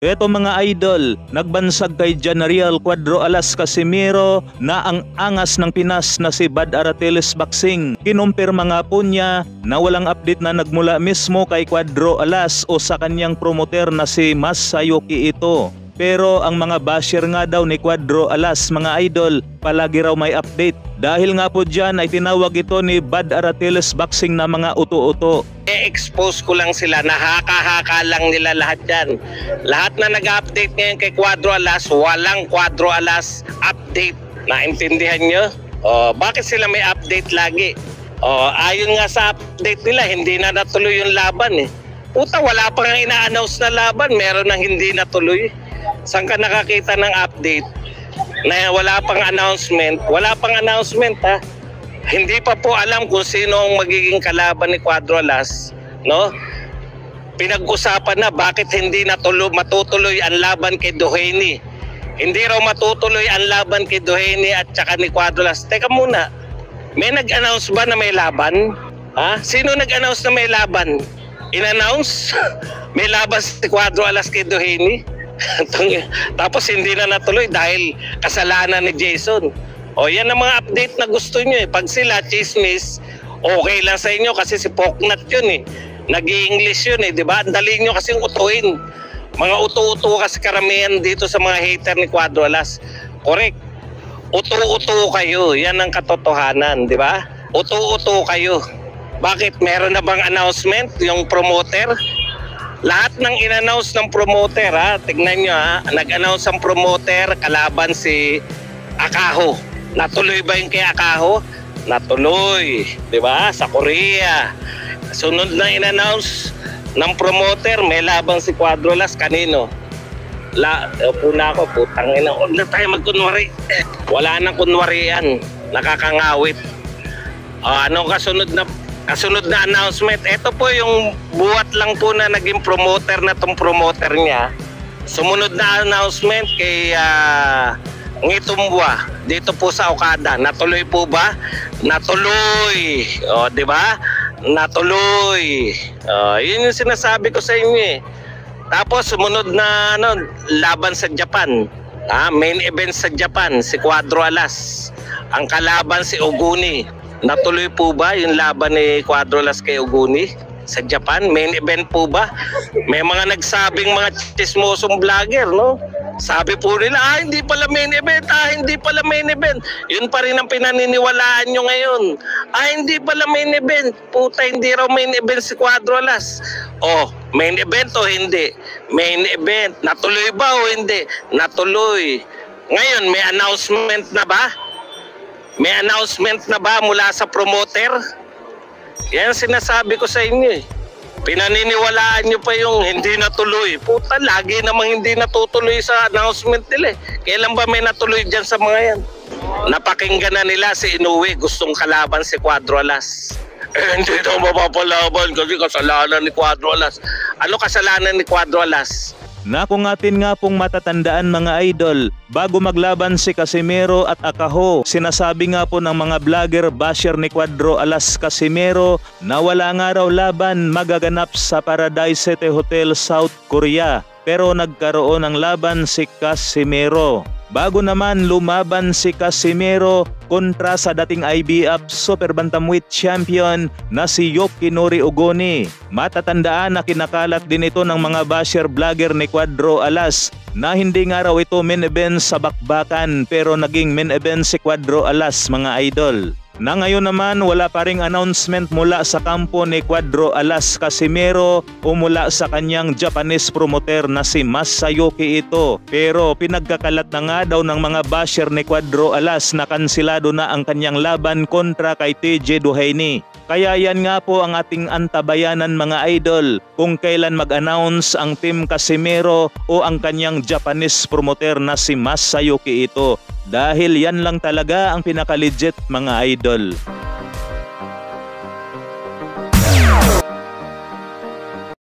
Eto mga idol, nagbansag kay Janariel Cuadro Alas Casimiro na ang angas ng Pinas na si Bad Aratiles Boxing. Kinumpirma nga po niya na walang update na nagmula mismo kay Cuadro Alas o sa kanyang promoter na si Mas Sayuki ito. Pero ang mga basher nga daw ni Cuadro Alas mga idol, palagi raw may update. Dahil nga po dyan ay tinawag ito ni Bad Aratiles Boxing na mga uto-uto. I-expose ko lang sila, nahaka-haka lang nila lahat yan. Lahat na nag-update ngayon kay Cuadro Alas, walang Cuadro Alas update. Naintindihan nyo? Bakit sila may update lagi? Ayon nga sa update nila, hindi na natuloy yung laban eh. Puta, wala pa nga ina-announce na laban, meron nang hindi natuloy. Saan ka nakakita ng update na wala pang announcement? Wala pang announcement ha. Hindi pa po alam kung sino ang magiging kalaban ni Cuadro Alas, no? Pinag-usapan na bakit hindi matutuloy ang laban kay Duhaini. Hindi raw matutuloy ang laban kay Duhaini at saka ni Cuadro Alas. Teka muna, may nag-announce ba na may laban? Ha? Sino nag-announce na may laban? In-announce? May laban si Cuadro Alas kay Duhaini? Tapos hindi na natuloy dahil kasalanan ni Jason. Yan ang mga update na gusto nyo eh. Pag sila chismis, okay lang sa inyo kasi si Poknat yun eh. Nag-i-English yun eh, di ba? Ang dali nyo kasing utuin. Mga utu-utu kasi karamihan dito sa mga hater ni Cuadro Alas. Correct. Utu-utu kayo. Yan ang katotohanan, di ba? Utu-utu kayo. Bakit? Meron na bang announcement yung promoter? Lahat ng in-announce ng promoter ha, tignan nyo ha, nag-announce ang promoter kalaban si Akaho. Natuloy ba yung kay Akaho? Natuloy, di ba? Sa Korea. Sunod na in-announce ng promoter, may labang si Cuadro Alas. Kanino? Puna ako, putang ina. Huwag na tayo magkunwari. Wala nang kunwarian. Nakakangawit. Anong kasunod na announcement? Ito po yung buhat lang po na naging promoter na tong promoter niya. Sumunod na announcement kay Ngitumbwa dito po sa Okada. Natuloy po ba? Natuloy. Di ba? Natuloy. Yun yung sinasabi ko sa inyo eh. Tapos sumunod na laban sa Japan. Main event sa Japan, si Cuadro Alas. Ang kalaban si Oguni. Natuloy po ba yung laban ni Cuadro Alas kay Oguni sa Japan? Main event po ba? May mga nagsabing mga chismosong vlogger, no? Sabi po nila, hindi pala main event, hindi pala main event. Yun pa rin ang pinaniniwalaan nyo ngayon. Hindi pala main event. Puta, hindi raw main event si Cuadro Alas. Main event o hindi? Main event. Natuloy ba o hindi? Natuloy. Ngayon, may announcement na ba? May announcement na ba mula sa promoter? Yan sinasabi ko sa inyo eh. Pinaniniwalaan nyo pa yung hindi natuloy. Puta, lagi namang hindi natutuloy sa announcement nila eh. Kailan ba may natuloy dyan sa mga yan? Napakinggan na nila si Inoue, gustong kalaban si Cuadro Alas. Hindi daw mapapalaban kasi kasalanan ni Cuadro Alas. Ano kasalanan ni Cuadro Alas? Na kung atin nga pong matatandaan mga idol, bago maglaban si Casimiro at Akaho, sinasabi nga po ng mga vlogger basher ni Cuadro Alas Casimiro na wala nga raw laban magaganap sa Paradise City Hotel, South Korea. Pero nagkaroon ng laban si Casimiro. Bago naman lumaban si Casimiro kontra sa dating IBF Super Bantamweight Champion na si Yoshinori Oguni. Matatandaan na kinakalat din ito ng mga basher vlogger ni Cuadro Alas na hindi nga raw ito main event sa bakbakan pero naging main event si Cuadro Alas mga idol. Na ngayon naman wala pa ring announcement mula sa kampo ni Cuadro Alas Casimiro o mula sa kanyang Japanese promoter na si Mas Sayuki ito. Pero pinagkakalat na nga daw ng mga basher ni Cuadro Alas na kansilado na ang kanyang laban kontra kay TJ Duhaini. Kaya yan nga po ang ating antabayanan mga idol kung kailan mag-announce ang Team Casimiro o ang kanyang Japanese promoter na si Mas Sayuki ito. Dahil yan lang talaga ang pinaka-legit mga idol.